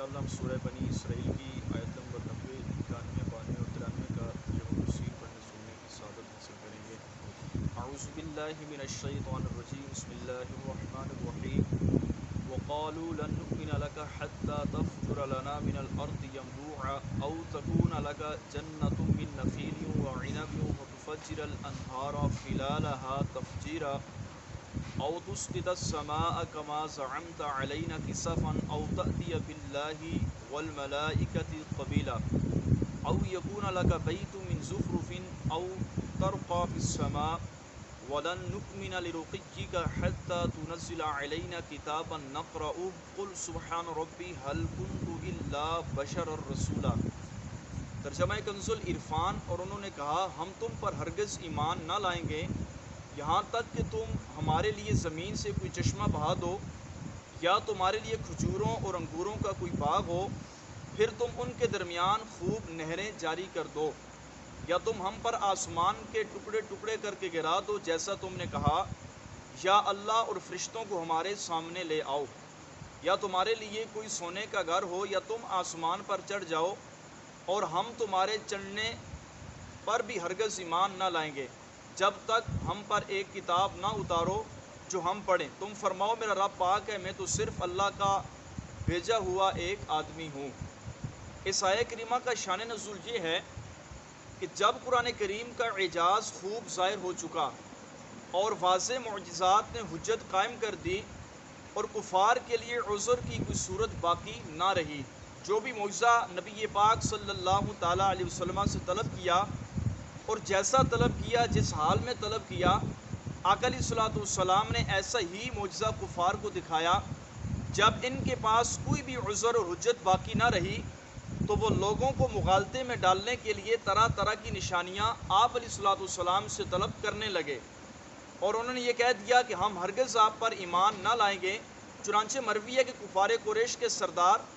انشاءاللہ ہم سورہ بنی اسرائیل کی آیت نمبر 90، 91، 92 اور 93 کا جمع تفسیر پڑھنے سننے کی سعادت حاصل کریں گے۔ اعوذ باللہ من الشیطان الرجیم، بسم اللہ الرحمن الرحیم۔ وقالوا لن نؤمن لك حتى تفجر لنا من الأرض ينبوعا أو تكون لك جنة من نخيل وعنب وتفجر الأنهار خلالها تفجيرا أو تسقط السماء كما زعمت علينا كسفا أو تأتي بالله والملائكة قبيلا أو يكون لك بيت من زخرف أو ترقى في السماء ولن نؤمن لرقيك حتى تنزل علينا كتابا نقرأه قل سبحان ربي هل كنت إلا بشرا رسولا۔ ترجمہ کنز العرفان۔ اور انہوں نے کہا ہم تم پر ہرگز ایمان نہ لائیں گے یہاں تک کہ تم ہمارے لیے زمین سے کوئی چشمہ بہا دو یا تمہارے لیے کھجوروں اور انگوروں کا کوئی باغ ہو، پھر تم ان کے درمیان خوب نہریں جاری کر دو، یا تم ہم پر آسمان کے ٹکڑے ٹکڑے کر کے گرا دو جیسا تم نے کہا، یا اللہ اور فرشتوں کو ہمارے سامنے لے آؤ، یا تمہارے لیے کوئی سونے کا گھر ہو، یا تم آسمان پر چڑھ جاؤ اور ہم تمہارے چڑھنے پر بھی ہرگز ایمان نہ لائیں گے جب تک ہم پر ایک کتاب نہ اتارو جو ہم پڑھیں۔ تم فرماؤ میرا رب پاک ہے، میں تو صرف اللہ کا بھیجا ہوا ایک آدمی ہوں۔ اس آیہ کریمہ کا شان نزول یہ ہے کہ جب قرآن کریم کا اعجاز خوب ظاہر ہو چکا اور واضح معجزات نے حجت قائم کر دی اور کفار کے لیے عذر کی کوئی صورت باقی نہ رہی، جو بھی معجزہ نبی پاک صلی اللہ تعالیٰ علیہ وسلم سے طلب کیا اور جیسا طلب کیا، جس حال میں طلب کیا، آقا علیہ الصلوۃ والسلام نے ایسا ہی معجزہ کفار کو دکھایا۔ جب ان کے پاس کوئی بھی عذر اور حجت باقی نہ رہی تو وہ لوگوں کو مغالطے میں ڈالنے کے لیے طرح طرح کی نشانیاں آپ علیہ الصلوۃ والسلام سے طلب کرنے لگے، اور انہوں نے یہ کہہ دیا کہ ہم ہرگز آپ پر ایمان نہ لائیں گے۔ چنانچہ مروی ہے کہ کفار قریش کے سردار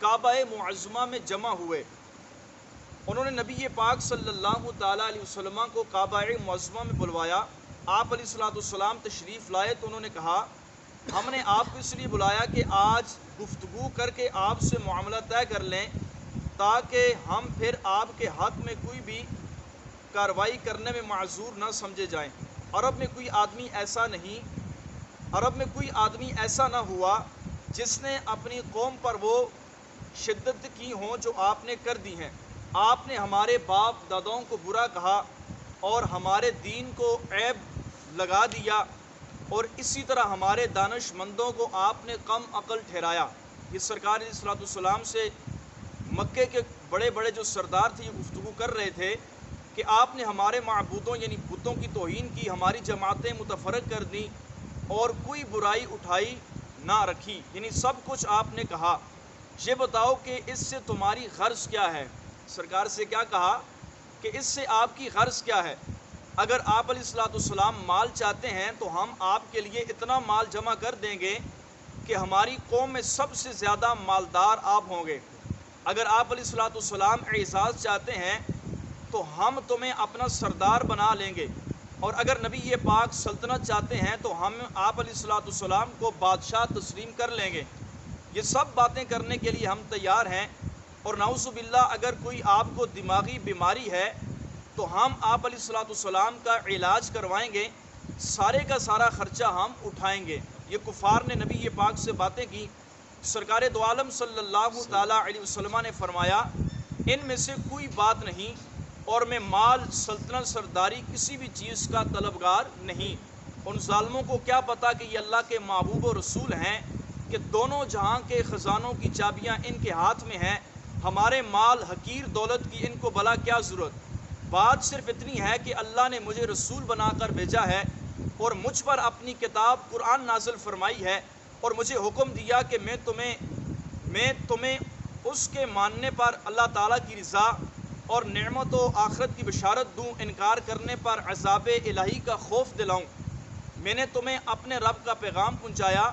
کعبہ معظمہ میں جمع ہوئے، انہوں نے نبی پاک صلی اللہ تعالیٰ علیہ وسلم کو کعبہ معظمہ میں بلوایا۔ آپ علیہ الصلوۃ والسلام تشریف لائے تو انہوں نے کہا ہم نے آپ کو اس لیے بلایا کہ آج گفتگو کر کے آپ سے معاملہ طے کر لیں تاکہ ہم پھر آپ کے حق میں کوئی بھی کارروائی کرنے میں معذور نہ سمجھے جائیں۔ عرب میں کوئی آدمی ایسا نہ ہوا جس نے اپنی قوم پر وہ شدت کی ہوں جو آپ نے کر دی ہیں۔ آپ نے ہمارے باپ داداؤں کو برا کہا اور ہمارے دین کو عیب لگا دیا، اور اسی طرح ہمارے دانش مندوں کو آپ نے کم عقل ٹھہرایا۔ یہ سرکار علیہ الصلوۃ والسلام سے مکے کے بڑے بڑے جو سردار تھے یہ گفتگو کر رہے تھے کہ آپ نے ہمارے معبودوں یعنی بتوں کی توہین کی، ہماری جماعتیں متفرق کر دیں اور کوئی برائی اٹھائی نہ رکھی، یعنی سب کچھ آپ نے کہا۔ یہ بتاؤ کہ اس سے تمہاری غرض کیا ہے؟ سرکار سے کیا کہا کہ اس سے آپ کی غرض کیا ہے؟ اگر آپ علیہ الصلوۃ والسلام مال چاہتے ہیں تو ہم آپ کے لیے اتنا مال جمع کر دیں گے کہ ہماری قوم میں سب سے زیادہ مالدار آپ ہوں گے۔ اگر آپ علیہ الصلوۃ والسلام اعزاز چاہتے ہیں تو ہم تمہیں اپنا سردار بنا لیں گے، اور اگر نبی پاک سلطنت چاہتے ہیں تو ہم آپ علیہ الصلوۃ والسلام کو بادشاہ تسلیم کر لیں گے۔ یہ سب باتیں کرنے کے لیے ہم تیار ہیں، اور نعوذ باللہ اگر کوئی آپ کو دماغی بیماری ہے تو ہم آپ علیہ الصلوۃ والسلام کا علاج کروائیں گے، سارے کا سارا خرچہ ہم اٹھائیں گے۔ یہ کفار نے نبی پاک سے باتیں کی۔ سرکار دو عالم صلی اللہ تعالیٰ علیہ وسلم نے فرمایا ان میں سے کوئی بات نہیں، اور میں مال، سلطنت، سرداری کسی بھی چیز کا طلبگار نہیں۔ ان ظالموں کو کیا پتا کہ یہ اللہ کے محبوب و رسول ہیں کہ دونوں جہاں کے خزانوں کی چابیاں ان کے ہاتھ میں ہیں، ہمارے مال، حقیر دولت کی ان کو بھلا کیا ضرورت؟ بات صرف اتنی ہے کہ اللہ نے مجھے رسول بنا کر بھیجا ہے اور مجھ پر اپنی کتاب قرآن نازل فرمائی ہے، اور مجھے حکم دیا کہ میں تمہیں اس کے ماننے پر اللہ تعالیٰ کی رضا اور نعمت و آخرت کی بشارت دوں، انکار کرنے پر عذاب الہی کا خوف دلاؤں۔ میں نے تمہیں اپنے رب کا پیغام پہنچایا،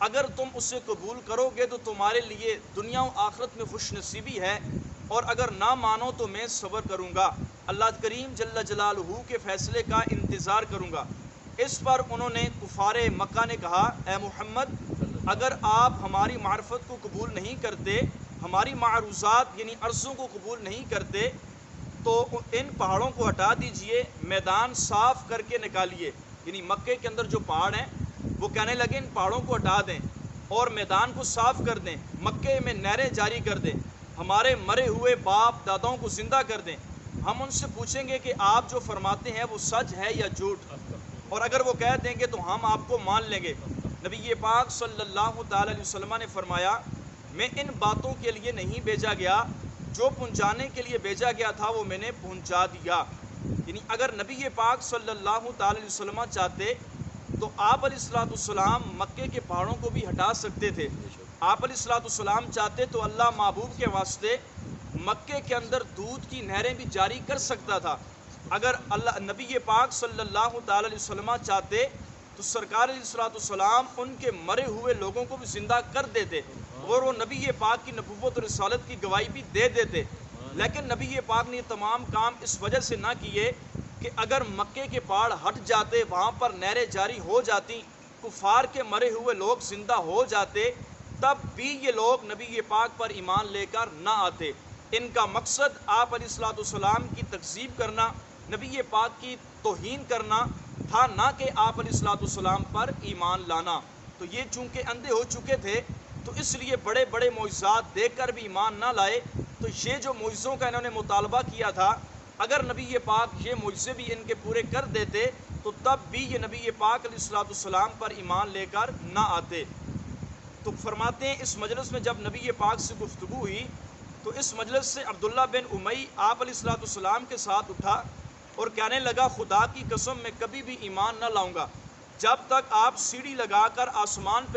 اگر تم اسے قبول کرو گے تو تمہارے لیے دنیا و آخرت میں خوش نصیبی ہے، اور اگر نہ مانو تو میں صبر کروں گا، اللہ کریم جل جلالہ کے فیصلے کا انتظار کروں گا۔ اس پر انہوں نے کفار مکہ نے کہا اے محمد اگر آپ ہماری معرفت کو قبول نہیں کرتے، ہماری معروضات یعنی عرضوں کو قبول نہیں کرتے، تو ان پہاڑوں کو ہٹا دیجئے، میدان صاف کر کے نکالیے۔ یعنی مکے کے اندر جو پہاڑ ہیں وہ کہنے لگے ان پہاڑوں کو ہٹا دیں اور میدان کو صاف کر دیں، مکے میں نہریں جاری کر دیں، ہمارے مرے ہوئے باپ داداؤں کو زندہ کر دیں۔ ہم ان سے پوچھیں گے کہ آپ جو فرماتے ہیں وہ سچ ہے یا جھوٹ، اور اگر وہ کہہ دیں گے تو ہم آپ کو مان لیں گے۔ نبی پاک صلی اللہ تعالی علیہ وسلم نے فرمایا، میں ان باتوں کے لیے نہیں بھیجا گیا، جو پہنچانے کے لیے بھیجا گیا تھا وہ میں نے پہنچا دیا۔ یعنی اگر نبی پاک صلی اللہ تعالی علیہ وسلم چاہتے تو آپ علیہ السلام مکے کے پہاڑوں کو بھی ہٹا سکتے تھے۔ آپ علیہ السلام چاہتے تو اللہ محبوب کے واسطے مکے کے اندر دودھ کی نہریں بھی جاری کر سکتا تھا۔ اگر اللہ نبی پاک صلی اللہ تعالی علیہ وسلم چاہتے تو سرکار علیہ السلام ان کے مرے ہوئے لوگوں کو بھی زندہ کر دیتے اور وہ نبی پاک کی نبوت اور رسالت کی گواہی بھی دے دیتے۔ لیکن نبی پاک نے یہ تمام کام اس وجہ سے نہ کیے کہ اگر مکے کے پہاڑ ہٹ جاتے، وہاں پر نہریں جاری ہو جاتی، کفار کے مرے ہوئے لوگ زندہ ہو جاتے، تب بھی یہ لوگ نبی پاک پر ایمان لے کر نہ آتے۔ ان کا مقصد آپ علیہ السلام کی تکذیب کرنا، نبی پاک کی توہین کرنا تھا، نہ کہ آپ علیہ السلام پر ایمان لانا۔ تو یہ چونکہ اندھے ہو چکے تھے تو اس لیے بڑے بڑے معجزات دیکھ کر بھی ایمان نہ لائے۔ تو یہ جو معجزوں کا انہوں نے مطالبہ کیا تھا، اگر نبی پاک یہ معجزے بھی ان کے پورے کر دیتے تو تب بھی یہ نبی پاک علیہ السلام پر ایمان لے کر نہ آتے۔ تو فرماتے ہیں اس مجلس میں جب نبی پاک سے گفتگو ہوئی تو اس مجلس سے عبداللہ بن امی آپ علیہ السلام کے ساتھ اٹھا اور کہنے لگا، خدا کی قسم میں کبھی بھی ایمان نہ لاؤں گا جب تک آپ سیڑھی لگا کر آسمان پہ